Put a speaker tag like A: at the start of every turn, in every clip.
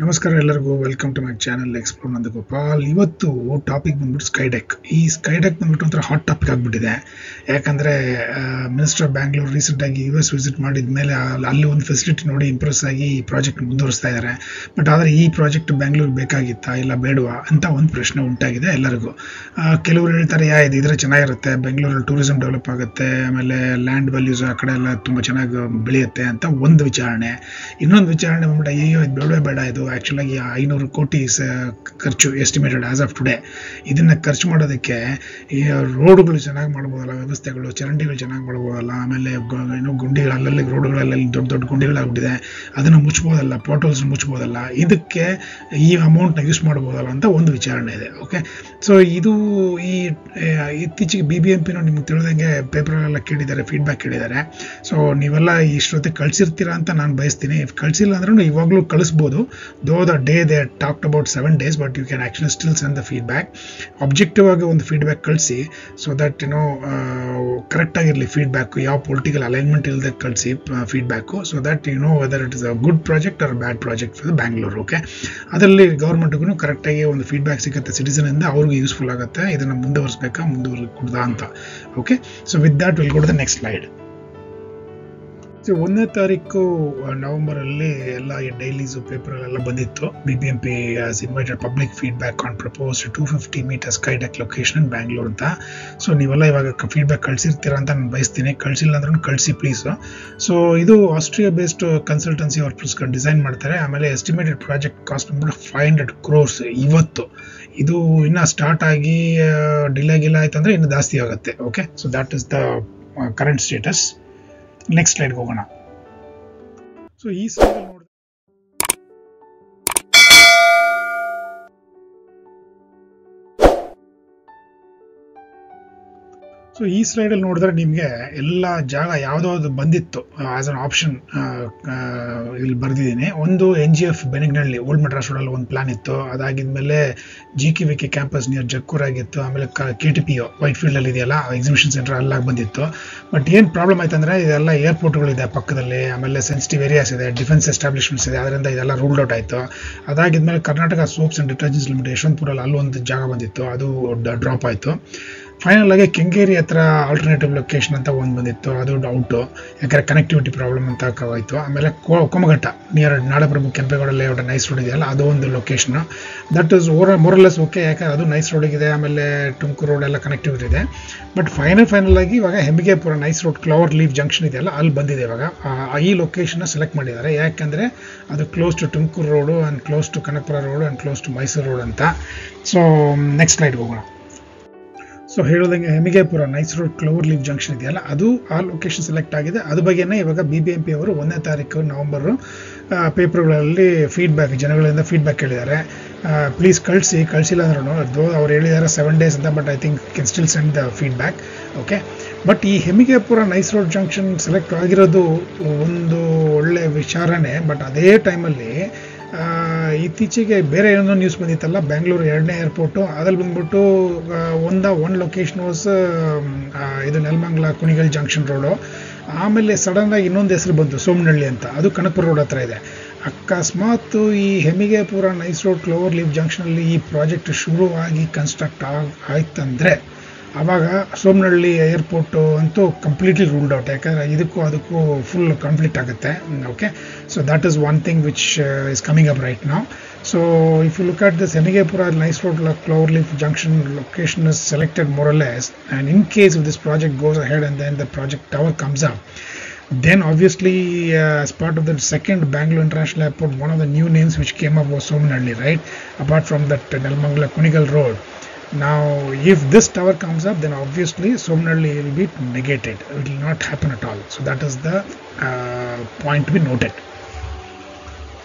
A: ನಮಸ್ಕಾರ ಎಲ್ಲರಿಗೂ welcome to my channel explore Nandagopal. ಇವತ್ತು ಟಾಪಿಕ್ ಬಂದ್ಬಿಟ್ಟು ಸ್ಕೈಡೆಕ್. ಈ ಸ್ಕೈಡೆಕ್ ಬಂದ್ಬಿಟ್ಟು ಒಂಥರ ಹಾಟ್ ಟಾಪಿಕ್ ಆಗಿಬಿಟ್ಟಿದೆ. ಯಾಕಂದರೆ ಮಿನಿಸ್ಟರ್ ಆಫ್ ಬ್ಯಾಂಗ್ಳೂರ್ ರೀಸೆಂಟಾಗಿ US ವಿಸಿಟ್ ಮಾಡಿದ ಮೇಲೆ ಅಲ್ಲಿ ಒಂದು ಫೆಸಿಲಿಟಿ ನೋಡಿ ಇಂಪ್ರೆಸ್ ಆಗಿ ಈ ಪ್ರಾಜೆಕ್ಟ್ ಮುಂದುವರಿಸ್ತಾ ಇದ್ದಾರೆ. ಬಟ್ ಆದರೆ ಈ ಪ್ರಾಜೆಕ್ಟ್ ಬ್ಯಾಂಗ್ಳೂರ್ಗೆ ಬೇಕಾಗಿತ್ತಾ ಇಲ್ಲ ಬೇಡವಾ ಅಂತ ಒಂದು ಪ್ರಶ್ನೆ ಉಂಟಾಗಿದೆ ಎಲ್ಲರಿಗೂ. ಕೆಲವರು ಹೇಳ್ತಾರೆ ಇದ್ರೆ ಚೆನ್ನಾಗಿರುತ್ತೆ, ಬೆಂಗಳೂರಲ್ಲಿ ಟೂರಿಸಂ ಡೆವಲಪ್ ಆಗುತ್ತೆ, ಆಮೇಲೆ ಲ್ಯಾಂಡ್ ವ್ಯಾಲ್ಯೂಸ್ ಆ ಕಡೆ ಎಲ್ಲ ತುಂಬ ಚೆನ್ನಾಗಿ ಬೆಳೆಯುತ್ತೆ ಅಂತ ಒಂದು ವಿಚಾರಣೆ. ಇನ್ನೊಂದು ವಿಚಾರಣೆ ಬಂದ್ಬಿಟ್ಟು ಅಯ್ಯೋ ಇದು ಬೇಡವೇ ಬೇಡ, ಇದು ಆ್ಯಕ್ಚುಲಾಗಿ 500 ಕೋಟಿ ಖರ್ಚು ಎಸ್ಟಿಮೇಟೆಡ್ ಆಸ್ ಆಫ್ ಟುಡೇ. ಇದನ್ನು ಖರ್ಚು ಮಾಡೋದಕ್ಕೆ ಈ ರೋಡ್ಗಳು ಚೆನ್ನಾಗಿ ಮಾಡ್ಬೋದಲ್ಲ, ವ್ಯವಸ್ಥೆಗಳು ಚರಂಡಿಗಳು ಚೆನ್ನಾಗಿ ಮಾಡ್ಬೋದಲ್ಲ, ಆಮೇಲೆ ಗುಂಡಿಗಳು ಅಲ್ಲಲ್ಲಿ ರೋಡ್ಗಳಲ್ಲಿ ದೊಡ್ಡ ದೊಡ್ಡ ಗುಂಡಿಗಳಾಗ್ಬಿಟ್ಟಿದೆ, ಅದನ್ನು ಮುಚ್ಬೋದಲ್ಲ, ಪೋರ್ಟಲ್ಸ್ ಮುಚ್ಬೋದಲ್ಲ, ಇದಕ್ಕೆ ಈ ಅಮೌಂಟ್ನ ಯೂಸ್ ಮಾಡ್ಬೋದಲ್ಲ ಅಂತ ಒಂದು ವಿಚಾರಣೆ ಇದೆ. ಓಕೆ, ಸೊ ಇದು ಇತ್ತೀಚೆಗೆ BBMP ನಿಮ್ಗೆ ತಿಳಿದಂಗೆ ಪೇಪರಲ್ಲೆಲ್ಲ ಕೇಳಿದ್ದಾರೆ, ಫೀಡ್ಬ್ಯಾಕ್ ಕೇಳಿದ್ದಾರೆ. ಸೊ ನೀವೆಲ್ಲ ಇಷ್ಟೊತ್ತಿಗೆ ಕಳಿಸಿರ್ತೀರಾ ಅಂತ ನಾನು ಬಯಸ್ತೀನಿ. ಕಳಿಸಿಲ್ಲ ಅಂದ್ರೂ ಇವಾಗಲೂ ಕಳಿಸ್ಬೋದು. Though the day they talked about 7 days, but you can actually still send the feedback. Objective ಆಗಿ ಒಂದು ಫೀಡ್ಬ್ಯಾಕ್ ಕಳಿಸಿ, ಸೊ ದಟ್ ಕರೆಕ್ಟ್ ಆಗಿರಲಿ ಫೀಡ್ಬ್ಯಾಕ್, ಯಾವ ಪೊಲಿಟಿಕಲ್ ಅಲೈನ್ಮೆಂಟ್ ಇಲ್ಲದೆ ಕಳಿಸಿ feedback, so that whether it is a good project or bad project for Bangalore. Okay, ಅದರಲ್ಲಿ ಗೌರ್ಮೆಂಟ್ಗೂ ಕರೆಕ್ಟಾಗಿ ಒಂದು ಫೀಡ್ಬ್ಯಾಕ್ ಸಿಗುತ್ತೆ ಸಿಟಿಸನ್ ಇಂದ, ಅವ್ರಿಗೂ ಯೂಸ್ಫುಲ್ ಆಗುತ್ತೆ, ಇದನ್ನು ಮುಂದುವರಿಸ್ಕೊಡ್ದಾ ಅಂತ. Okay, so with that will go to the next slide. 1ನೇ ತಾರೀಕು ನವೆಂಬರಲ್ಲಿ ಎಲ್ಲ ಡೈಲೀಸು ಪೇಪರಲ್ಲೆಲ್ಲ ಬಂದಿತ್ತು. BBMP has invited public feedback on proposed 250 meter Skydeck location in Bangalore ಅಂತ. ಸೊ ನೀವೆಲ್ಲ ಇವಾಗ ಫೀಡ್ಬ್ಯಾಕ್ ಕಳಿಸಿರ್ತೀರಾ ಅಂತ ನಾನು ಬಯಸ್ತೀನಿ. ಕಳಿಸಿಲ್ಲ ಅಂದ್ರೂ ಕಳಿಸಿ ಪ್ಲೀಸು. ಸೊ ಇದು ಆಸ್ಟ್ರಿಯಾ ಬೇಸ್ಡ್ ಕನ್ಸಲ್ಟೆನ್ಸಿ ಅವ್ರು ಡಿಸೈನ್ ಮಾಡ್ತಾರೆ. ಆಮೇಲೆ ಎಸ್ಟಿಮೇಟೆಡ್ ಪ್ರಾಜೆಕ್ಟ್ ಕಾಸ್ಟ್ ಬಂದ್ಬಿಟ್ಟು 500 crores ಇವತ್ತು. ಇದು ಇನ್ನೂ ಸ್ಟಾರ್ಟ್ ಆಗಿ ಡಿಲೇ ಆಯ್ತು ಅಂದರೆ ಇನ್ನೂ ಜಾಸ್ತಿ ಆಗುತ್ತೆ. Okay, so that is the current status. Next ಸ್ಲೈಡ್ಗೆ ಹೋಗೋಣ. ಸೊ ಈ ಸ್ಲೈಡ್ ನೋಡಿದ್ರೆ ನೋಡಿದ್ರೆ ನಿಮಗೆ ಎಲ್ಲ ಜಾಗ ಯಾವುದಾದ್ರು ಬಂದಿತ್ತು ಆಸ್ ಅನ್ ಆಪ್ಷನ್ ಇಲ್ಲಿ ಬರೆದಿದ್ದೀನಿ. ಒಂದು NGF ಬೆನಿಗ್ನಹಳ್ಳಿ ಓಲ್ಡ್ ಮೆಡ್ರಾಸ್ ರೋಡಲ್ಲಿ ಒಂದು ಪ್ಲಾನ್ ಇತ್ತು. ಅದಾಗಿದ್ಮೇಲೆ GKVK ಕ್ಯಾಂಪಸ್ ನಿಯರ್ ಜಕ್ಕೂರ್ ಆಗಿತ್ತು. ಆಮೇಲೆ KTPO ವೈಟ್ ಫೀಲ್ಡಲ್ಲಿ ಇದೆಯಲ್ಲ ಎಕ್ಸಿಬಿಷನ್ ಸೆಂಟರ್ ಅಲ್ಲಾಗಿ ಬಂದಿತ್ತು. ಬಟ್ ಏನು ಪ್ರಾಬ್ಲಮ್ ಆಯ್ತು ಅಂದರೆ ಇದೆಲ್ಲ ಏರ್ಪೋರ್ಟ್ಗಳಿದೆ ಪಕ್ಕದಲ್ಲಿ, ಆಮೇಲೆ ಸೆನ್ಸಿಟಿವ್ ಏರಿಯಾಸ್ ಇದೆ, ಡಿಫೆನ್ಸ್ ಎಸ್ಟಾಬ್ಲಿಷ್ಮೆಂಟ್ಸ್ ಇದೆ, ಅದರಿಂದ ಇದೆಲ್ಲ ರೂಲ್ಡ್ ಔಟ್ ಆಯಿತು. ಅದಾಗಿದ್ಮೇಲೆ Karnataka soaps and detergents limited ಯಶವಂತಪುರಲ್ಲಿ ಅಲ್ಲೊಂದು ಜಾಗ ಬಂದಿತ್ತು, ಅದು ಡ್ರಾಪ್ ಆಯಿತು. ಫೈನಲ್ ಆಗಿ ಕೆಂಗೇರಿ ಹತ್ರ ಆಲ್ಟರ್ನೇಟಿವ್ ಲೊಕೇಶನ್ ಅಂತ ಒಂದು ಬಂದಿತ್ತು, ಅದು ಡೌಟು, ಯಾಕಂದರೆ ಕನೆಕ್ಟಿವಿಟಿ ಪ್ರಾಬ್ಲಮ್ ಅಂತ ಆಯಿತು. ಆಮೇಲೆ ಕೊಮಘಟ್ಟ ನಿಯರ್ ನಾಡಪ್ರಭು ಕೆಂಪೇಗೌಡ ಲೇಔಟ್ ನೈಸ್ ರೋಡ್ ಇದೆಯಲ್ಲ, ಅದು ಒಂದು ಲೊಕೇಶನ್. ದಟ್ ಇಸ್ ಮೋರಲೆಸ್ ಓಕೆ, ಯಾಕಂದರೆ ಅದು ನೈಸ್ ರೋಡಿಗಿದೆ, ಆಮೇಲೆ ತುಮಕೂರು ರೋಡ್ ಎಲ್ಲ ಕನೆಕ್ಟಿವಿಟಿ ಇದೆ. ಬಟ್ ಫೈನಲ್ ಆಗಿ ಇವಾಗ Hemmigepura nice road clever leaf junction ಇದೆಯಲ್ಲ ಅಲ್ಲಿ ಬಂದಿದೆ. ಇವಾಗ ಈ ಲೊಕೇಶನ್ನ ಸೆಲೆಕ್ಟ್ ಮಾಡಿದ್ದಾರೆ, ಯಾಕೆಂದರೆ ಅದು close to Tumakuru road and close to Kanakapura road and close to Mysuru road ಅಂತ. ಸೊ ನೆಕ್ಸ್ಟ್ ಸ್ಲೈಡ್ಗೆ ಹೋಗೋಣ. ಸೊ ಹೇಳೋದಂಗೆ Hemmigepura nice road clover leaf junction ಇದೆಯಲ್ಲ, ಅದು ಆ ಲೊಕೇಶನ್ ಸೆಲೆಕ್ಟ್ ಆಗಿದೆ. ಅದು ಬಗ್ಗೆನೇ ಇವಾಗ BBMP ಅವರು 1ನೇ ತಾರೀಕು ನವೆಂಬರು ಪೇಪರ್ಗಳಲ್ಲಿ ಜನಗಳಿಂದ ಫೀಡ್ಬ್ಯಾಕ್ ಕೇಳಿದ್ದಾರೆ. ಪ್ಲೀಸ್ ಕಳಿಸಿಲ್ಲ ಅಂದ್ರೂ ಅವ್ರು ಹೇಳಿದ್ದಾರೆ 7 days ಅಂತ, but I think can still send the feedback. Okay, but ಈ Hemmigepura nice road junction select ಆಗಿರೋದು ಒಂದು ಒಳ್ಳೆ ವಿಚಾರನೇ. ಬಟ್ ಅದೇ ಟೈಮಲ್ಲಿ ಇತ್ತೀಚೆಗೆ ಬೇರೆ ಏನೋ ನ್ಯೂಸ್ ಬಂದಿತ್ತಲ್ಲ, ಬೆಂಗಳೂರು 2ನೇ ಏರ್ಪೋರ್ಟು, ಅದ್ರಲ್ಲಿ ಬಂದ್ಬಿಟ್ಟು ಒನ್ ಲೊಕೇಶನ್ ವಾಸ್ ಇದು ನೆಲಮಂಗಲ ಕುಣಿಗಲ್ ಜಂಕ್ಷನ್ ರೋಡು. ಆಮೇಲೆ ಸಡನ್ನಾಗಿ ಇನ್ನೊಂದು ಹೆಸರು ಬಂತು ಸೋಮನಹಳ್ಳಿ ಅಂತ, ಅದು ಕನಕಪುರ ರೋಡ್ ಹತ್ರ ಇದೆ. ಅಕಸ್ಮಾತ್ ಈ Hemmigepura nice road clover leaf ಜಂಕ್ಷನಲ್ಲಿ ಈ ಪ್ರಾಜೆಕ್ಟ್ ಶುರುವಾಗಿ ಕನ್ಸ್ಟ್ರಕ್ಟ್ ಆಯ್ತಂದರೆ ಆವಾಗ ಸೋಮನಹಳ್ಳಿ ಏರ್ಪೋರ್ಟು ಅಂತೂ ಕಂಪ್ಲೀಟ್ಲಿ ರೂಲ್ಡ್ ಔಟ್, ಯಾಕಂದರೆ ಅದಕ್ಕೂ ಫುಲ್ ಕಾನ್ಫ್ಲಿಕ್ಟ್ ಆಗುತ್ತೆ. Okay, so that is one thing which is coming up right now. So if you look at this Hemmigepura nice road clover leaf junction location is selected more or less, and in case if this project goes ahead and then the project tower comes up, then obviously as part of the second Bangalore International Airport, one of the new names which came up was Somanhalli, right, apart from that Nelmangala Kunigal Road. Now if this tower comes up, then obviously Somanhalli will be negated, it will not happen at all. So that is the point to be noted.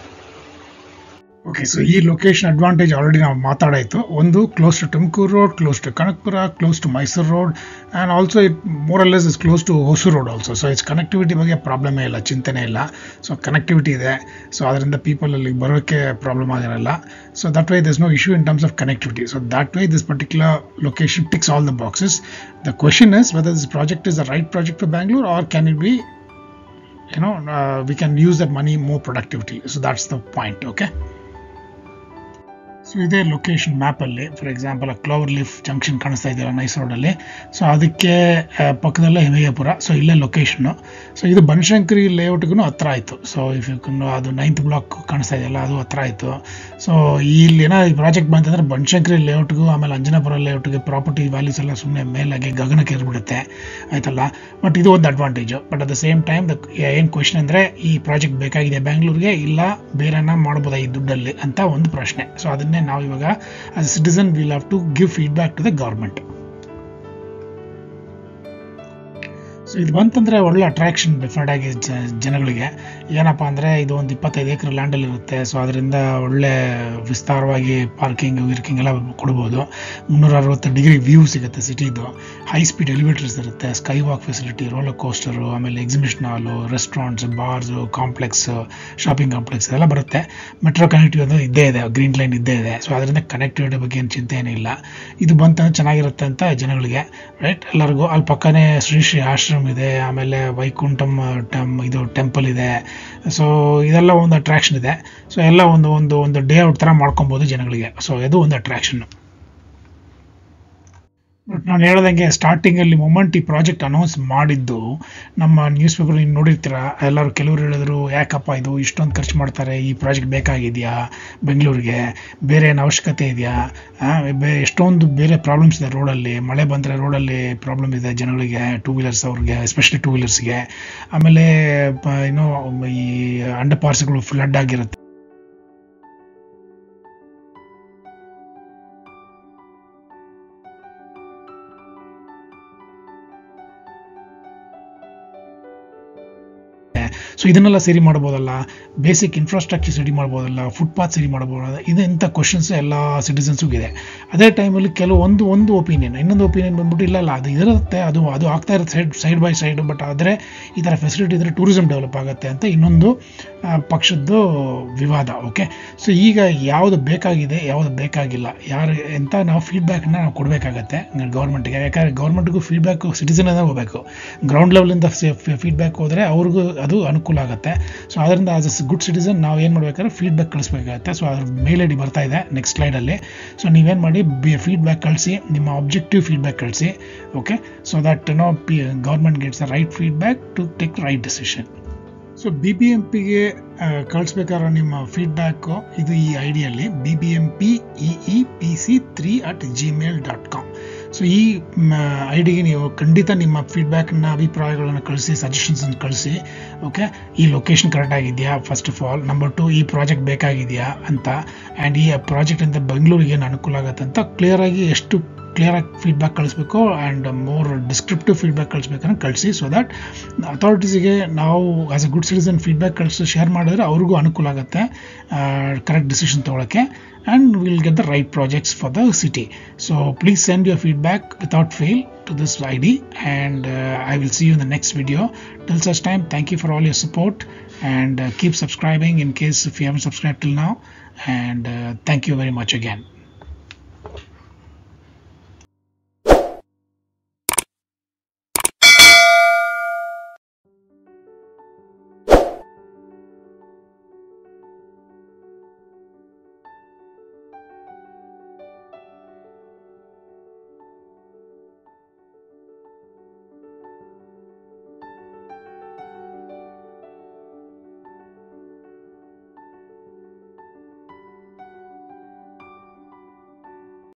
A: Okay, so ಈ location advantage already ನಾವು ಮಾತಾಡಾಯಿತು. ಒಂದು close to Tumakuru road, close to Kanakapura, close to Mysuru road, and also it more or less is close to Hosur road also. So it's connectivity ಬಗ್ಗೆ ಪ್ರಾಬ್ಲಮೇ ಇಲ್ಲ, ಚಿಂತೆನೇ ಇಲ್ಲ. So connectivity ಇದೆ, ಸೊ ಅದರಿಂದ ಪೀಪಲ್ ಅಲ್ಲಿ ಬರೋಕ್ಕೆ ಪ್ರಾಬ್ಲಮ್ ಆಗಿರಲ್ಲ. So that way there is no issue in terms of connectivity. So that way this particular location ticks all the boxes. The question is whether this project is the right project for Bangalore or can it be we can use that money more productively. So that's the point. Okay. So ಇದೇ location ಮ್ಯಾಪಲ್ಲಿ for example clover leaf junction ಕಾಣಿಸ್ತಾ ಇದೆಯಲ್ಲ nice ರೋಡಲ್ಲಿ, so ಅದಕ್ಕೆ ಪಕ್ಕದಲ್ಲೇ Himayyapura, so ಇಲ್ಲೇ location. So ಇದು ಬನಶಂಕರಿ ಲೇಔಟ್ಗೂ ಹತ್ರ ಆಯಿತು. ಸೊ ಇಫ್ ಯು ಅದು 9th ಬ್ಲಾಕ್ ಕಾಣಿಸ್ತಾ ಇದೆಯಲ್ಲ ಅದು ಹತ್ರ ಆಯಿತು. ಸೊ ಇಲ್ಲಿ ಏನೋ ಈ ಪ್ರಾಜೆಕ್ಟ್ ಬಂತಂದರೆ ಬನಶಂಕರಿ ಲೇಔಟ್ಗೂ ಆಮೇಲೆ ಅಂಜನಾಪುರ ಲೇಔಟ್ಗೆ ಪ್ರಾಪರ್ಟಿ ವ್ಯಾಲ್ಯೂಸ್ ಎಲ್ಲ ಸುಮ್ಮನೆ ಮೇಲಾಗಿ ಗಗನಕ್ಕೆ ಏರ್ಬಿಡುತ್ತೆ ಆಯ್ತಲ್ಲ. ಬಟ್ ಇದು ಒಂದು advantage. But at the same time ಏನು ಕ್ವೆಶನ್ ಅಂದರೆ ಈ ಪ್ರಾಜೆಕ್ಟ್ ಬೇಕಾಗಿದೆ ಬ್ಯಾಂಗ್ಳೂರಿಗೆ ಇಲ್ಲ ಬೇರೆನ ಮಾಡ್ಬೋದಾ ಈ ದುಡ್ಡಲ್ಲಿ ಅಂತ ಒಂದು ಪ್ರಶ್ನೆ. ಸೊ ಅದನ್ನೇ ನಾವು ಇವಾಗ as a citizen will have to give feedback to the government. So ಇದು ಬಂತಂದರೆ ಒಳ್ಳೆ ಅಟ್ರಾಕ್ಷನ್ ಡೆಫಿನೆಟ್ ಆಗಿ ಜನಗಳಿಗೆ. ಏನಪ್ಪ ಅಂದರೆ ಇದು ಒಂದು 25 ಎಕರೆ ಲ್ಯಾಂಡಲ್ಲಿ ಇರುತ್ತೆ. ಸೊ ಅದರಿಂದ ಒಳ್ಳೆ ವಿಸ್ತಾರವಾಗಿ ಪಾರ್ಕಿಂಗ್ ಎಲ್ಲ ಕೊಡ್ಬೋದು. 360 ಡಿಗ್ರಿ ವ್ಯೂ ಸಿಗುತ್ತೆ ಸಿಟಿದು. ಹೈ ಸ್ಪೀಡ್ ಎಲಿವೇಟರ್ಸ್ ಇರುತ್ತೆ, ಸ್ಕೈ ವಾಕ್ ಫೆಸಿಲಿಟಿ, ರೋಲರ್ ಕೋಸ್ಟರು, ಆಮೇಲೆ ಎಕ್ಸಿಬಿಷನ್ ಹಾಲು, restaurants, bars, complex, shopping complex ಎಲ್ಲ ಬರುತ್ತೆ. ಮೆಟ್ರೋ ಕನೆಕ್ಟಿವಿಟಿ ಅಂದರೆ ಇದ್ದೇ ಇದೆ, ಗ್ರೀನ್ ಲೈನ್ ಇದ್ದೇ ಇದೆ. ಸೊ ಅದರಿಂದ ಕನೆಕ್ಟಿವಿಟಿ ಬಗ್ಗೆ ಏನು ಚಿಂತೆ ಏನಿಲ್ಲ. ಇದು ಬಂತಂದ್ರೆ ಚೆನ್ನಾಗಿರುತ್ತೆ ಅಂತ ಜನಗಳಿಗೆ, ರೈಟ್. ಎಲ್ಲರಿಗೂ ಅಲ್ಲಿ ಪಕ್ಕನೇ ಶ್ರೀ ಆಶ್ರಮ ಇದೆ, ಆಮೇಲೆ ವೈಕುಂಠಂ ಇದು ಟೆಂಪಲ್ ಇದೆ. ಸೊ ಇದೆಲ್ಲ ಒಂದು ಅಟ್ರಾಕ್ಷನ್ ಇದೆ. ಸೊ ಎಲ್ಲ ಒಂದು ಡೇ ಔಟ್ ಥರ ಮಾಡ್ಕೊಬೋದು ಜನಗಳಿಗೆ. ಸೊ ಇದು ಒಂದು ಅಟ್ರಾಕ್ಷನ್. ಬಟ್ ನಾನು ಹೇಳ್ದಂಗೆ ಸ್ಟಾರ್ಟಿಂಗಲ್ಲಿ ಮೊಮೆಂಟ್ ಈ ಪ್ರಾಜೆಕ್ಟ್ ಅನೌನ್ಸ್ ಮಾಡಿದ್ದು ನಮ್ಮ ನ್ಯೂಸ್ ಪೇಪರ್ ನೀವು ನೋಡಿರ್ತೀರ. ಎಲ್ಲರೂ ಕೆಲವರು ಹೇಳಿದ್ರು ಯಾಕಪ್ಪ ಇದು ಇಷ್ಟೊಂದು ಖರ್ಚು ಮಾಡ್ತಾರೆ, ಈ ಪ್ರಾಜೆಕ್ಟ್ ಬೇಕಾಗಿದೆಯಾ ಬೆಂಗಳೂರಿಗೆ, ಬೇರೆ ಏನು ಅವಶ್ಯಕತೆ ಇದೆಯಾ, ಎಷ್ಟೊಂದು ಬೇರೆ ಪ್ರಾಬ್ಲಮ್ಸ್ ಇದೆ ರೋಡಲ್ಲಿ, ಮಳೆ ಬಂದರೆ ರೋಡಲ್ಲಿ ಪ್ರಾಬ್ಲಮ್ ಇದೆ ಜನಗಳಿಗೆ, ಟೂ ವೀಲರ್ಸ್ ಅವ್ರಿಗೆ, ಎಸ್ಪೆಷಲಿ ಟೂ ವೀಲರ್ಸ್ಗೆ. ಆಮೇಲೆ ಏನೋ ಈ ಅಂಡರ್ ಪಾರ್ಸ್ಗಳು ಫ್ಲಡ್ ಆಗಿರುತ್ತೆ. ಸೊ ಇದನ್ನೆಲ್ಲ ಸರಿ ಮಾಡ್ಬೋದಲ್ಲ, ಬೇಸಿಕ್ ಇನ್ಫ್ರಾಸ್ಟ್ರಕ್ಚರ್ ಸರಿ ಮಾಡ್ಬೋದಲ್ಲ, ಫುಟ್ಪಾತ್ ಸರಿ ಮಾಡ್ಬೋದಲ್ಲ, ಇಂಥ ಕ್ವಶನ್ಸ್ ಎಲ್ಲ ಸಿಟಿಸನ್ಸ್ಗೂ ಇದೆ. ಅದೇ ಟೈಮಲ್ಲಿ ಒಂದು ಒಪಿನಿಯನ್, ಇನ್ನೊಂದು ಒಪಿನಿಯನ್ ಬಂದ್ಬಿಟ್ಟು ಇಲ್ಲ ಅದು ಇರುತ್ತೆ, ಅದು ಆಗ್ತಾ ಇರುತ್ತೆ ಸೈಡ್ ಬೈ ಸೈಡ್. ಬಟ್ ಆದರೆ ಈ ಥರ ಫೆಸಿಲಿಟಿ ಇದ್ದರೆ ಟೂರಿಸಂ ಡೆವಲಪ್ ಆಗುತ್ತೆ ಅಂತ ಇನ್ನೊಂದು ಪಕ್ಷದ್ದು ವಿವಾದ. ಓಕೆ, ಸೊ ಈಗ ಯಾವುದು ಬೇಕಾಗಿದೆ ಯಾವುದು ಬೇಕಾಗಿಲ್ಲ ಅಂತ ನಾವು ಫೀಡ್ಬ್ಯಾಕ್ನ ನಾವು ಕೊಡಬೇಕಾಗತ್ತೆ ಗೌರ್ಮೆಂಟ್ಗೆ. ಯಾಕಂದರೆ ಗೌರ್ಮೆಂಟ್ಗೂ ಫೀಡ್ಬ್ಯಾಕು ಸಿಟಿಸನ್ ಹೋಗಬೇಕು. ಗ್ರೌಂಡ್ ಲೆವೆಲಿಂದ ಫೀಡ್ಬ್ಯಾಕ್ ಹೋದರೆ ಅವ್ರಿಗೂ ಅದು ಅನುಕೂಲ ಆಗುತ್ತೆ. ಸೊ ಅದರಿಂದ ಆಸ್ ಎ ಗುಡ್ ಸಿಟಿಸನ್ ನಾವು ಏನು ಮಾಡಬೇಕಾದ್ರೆ ಫೀಡ್ಬ್ಯಾಕ್ ಕಳಿಸ್ಬೇಕಾಗತ್ತೆ. ಸೊ ಅದ್ರ ಮೇಲ್ ಐಡಿ ಬರ್ತಾ ಇದೆ ನೆಕ್ಸ್ಟ್ ಸ್ಲೈಡಲ್ಲಿ. ಸೊ ನೀವೇನು ಮಾಡಿ ಫೀಡ್ಬ್ಯಾಕ್ ಕಳಿಸಿ, ನಿಮ್ಮ ಆಬ್ಜೆಕ್ಟಿವ್ ಫೀಡ್ಬ್ಯಾಕ್ ಕಳಿಸಿ. Okay, so that government gets the right feedback to take right decision. So BBMPಗೆ ಕಳಿಸ್ಬೇಕಾದ್ರೆ ನಿಮ್ಮ ಫೀಡ್ಬ್ಯಾಕು ಇದು ಈ ಐಡಿಯಲ್ಲಿ bbmpeepc3@gmail.com. ಸೊ ಈ ಐಡಿಗೆ ನೀವು ಖಂಡಿತ ನಿಮ್ಮ ಫೀಡ್ಬ್ಯಾಕ್ನ ಅಭಿಪ್ರಾಯಗಳನ್ನು ಕಳಿಸಿ, ಸಜೆಷನ್ಸನ್ನು ಕಳಿಸಿ. ಓಕೆ, ಈ ಲೊಕೇಶನ್ ಕರೆಕ್ಟ್ ಆಗಿದೆಯಾ ಫಸ್ಟ್ ಆಫ್ ಆಲ್, ನಂಬರ್ 2 ಈ ಪ್ರಾಜೆಕ್ಟ್ ಬೇಕಾಗಿದೆಯಾ ಅಂತ, ಆ್ಯಂಡ್ ಈ ಪ್ರಾಜೆಕ್ಟಿಂದ ಬೆಂಗಳೂರಿಗೆ ಏನು ಅನುಕೂಲ ಆಗುತ್ತೆ ಅಂತ ಕ್ಲಿಯರಾಗಿ ಫೀಡ್ಬ್ಯಾಕ್ ಕಳಿಸ್ಬೇಕು. ಆ್ಯಂಡ್ ಮೋರ್ ಡಿಸ್ಕ್ರಿಪ್ಟಿವ್ ಫೀಡ್ಬ್ಯಾಕ್ ಕಳಿಸ್ಬೇಕಂದ್ರೆ ಕಳಿಸಿ. ಸೊ ದಟ್ ಅಥಾರಿಟೀಸಿಗೆ ನಾವು as A good citizen feedback share ಮಾಡಿದ್ರೆ ಅವ್ರಿಗೂ ಅನುಕೂಲ ಆಗುತ್ತೆ ಕರೆಕ್ಟ್ ಡಿಸಿಷನ್ ತೊಗೊಳಕ್ಕೆ. And we'll get the right projects for the city. So please send your feedback without fail to this ID, and I will see you in the next video. Till such time, thank you for all your support, and keep subscribing in case if you haven't subscribed till now, and thank you very much again.